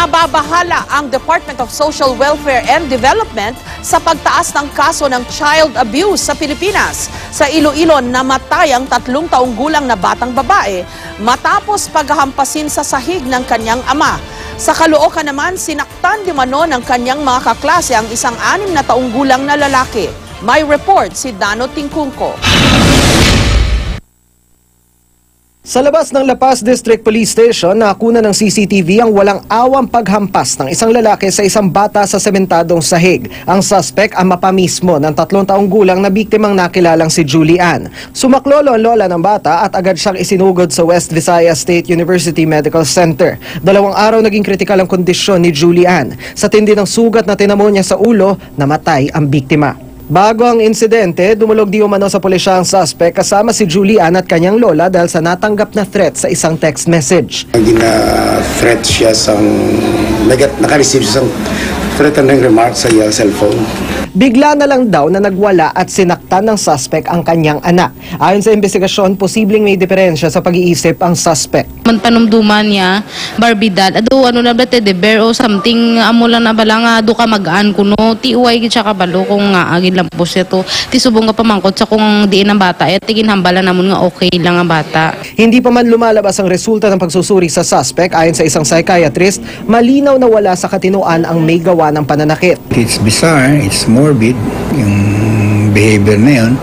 Nababahala ang Department of Social Welfare and Development sa pagtaas ng kaso ng child abuse sa Pilipinas. Sa Iloilo, namatay ang 3 taong gulang na batang babae matapos paghahampasin sa sahig ng kanyang ama. Sa Caloocan naman, sinaktan di mano ng kanyang mga kaklase ang isang 6 na taong gulang na lalaki. May report si Dano Tingkungko. Sa labas ng La Paz District Police Station, nakuna ng CCTV ang walang awang paghampas ng isang lalaki sa isang bata sa sementadong sahig. Ang suspect ang mapa mismo ng 3 taong gulang na biktimang nakilalang si Julie Ann. Sumaklolo ang lola ng bata at agad siyang isinugod sa West Visayas State University Medical Center. 2 araw naging kritikal ang kondisyon ni Julie Ann. Sa tindi ng sugat na tinamo niya sa ulo, namatay ang biktima. Bago ang insidente, dumulog di umano sa pulisya ang suspect kasama si Julie Ann at kanyang lola dahil sa natanggap na threat sa isang text message. Gina-threat siya naka-receive siya ng threatening remarks sa cellphone. Bigla na lang daw na nagwala at sinaktan ng suspect ang kanyang anak. Ayon sa investigasyon, posibleng may diferensya sa pag-iisip ang suspect. Panumduman niya, barbidad, ano na ba de bear o something, amo lang na bala nga, do ka magaan kuno, ti uway siya kabalo kung nga agin lang po siya to. Ti subong nga pamangkot sa kung diin ang bata, at tigin hambala namon nga okay lang ang bata. Hindi pa man lumalabas ang resulta ng pagsusuri sa suspect, ayon sa isang psychiatrist, malinaw na wala sa katinoan ang may gawa ng pananakit. It's bizarre, it's morbid, yung behavior na yun,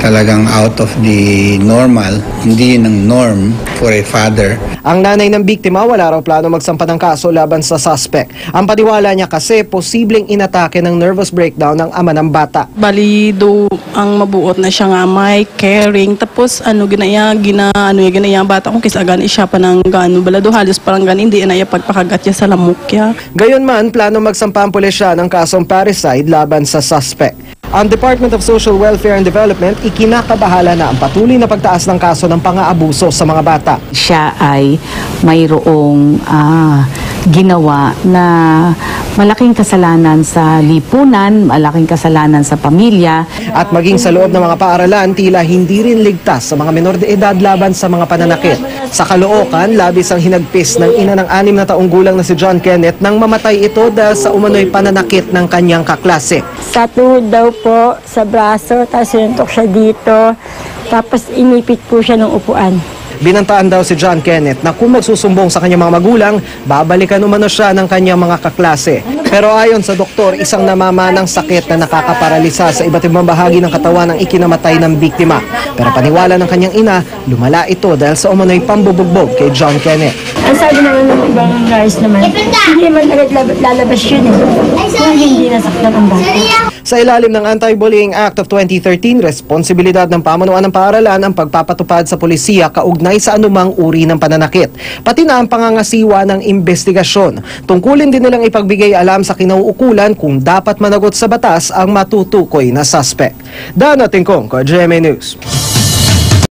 talagang out of the normal, hindi ng norm for a father. Ang nanay ng biktima wala raw plano magsampa ng kaso laban sa suspect. Ang paniwala niya kasi posibleng inatake ng nervous breakdown ng ama ng bata. Balido ang mabuot na siya nga may caring, tapos ginaya bata kung kisagan siya pa ng gano balado halos parang hindi inaya pagpakagat niya sa lamukya. Gayon man, plano magsampa ang pulisya ng kasong parricide laban sa suspect. Ang Department of Social Welfare and Development ikinakabahala na ang patuloy na pagtaas ng kaso ng pang-aabuso sa mga bata. Siya ay mayroong ginawa na malaking kasalanan sa lipunan, malaking kasalanan sa pamilya. At maging sa loob ng mga paaralan, tila hindi rin ligtas sa mga menor de edad laban sa mga pananakit. Sa Caloocan, labis ang hinagpis ng ina ng 6 na taong gulang na si John Kenneth nang mamatay ito dahil sa umano'y pananakit ng kanyang kaklase. Sa tuhod daw po, sa braso, tapos sinuntok siya dito, tapos inipit po siya ng upuan. Binantaan daw si John Kenneth na kung magsusumbong sa kanyang mga magulang, babalikan umano siya ng kanyang mga kaklase. Pero ayon sa doktor, isang namamanang sakit na nakakaparalisa sa iba't ibang bahagi ng katawan ang ikinamatay ng biktima. Pero paniwala ng kanyang ina, lumala ito dahil sa umano'y pambubugbog kay John Kenneth. Ang sabi naman ng ibang guys naman, hindi man agad lalabas yun kung hindi nasaktan ang bata. Sa ilalim ng Anti-Bullying Act of 2013, responsibilidad ng pamunuan ng paaralan ang pagpapatupad sa polisiya kaugnay sa anumang uri ng pananakit, pati na ang pangangasiwa ng investigasyon. Tungkulin din nilang ipagbigay alam sa kinauukulan kung dapat managot sa batas ang matutukoy na suspect. Dano Tingkong, GMA News.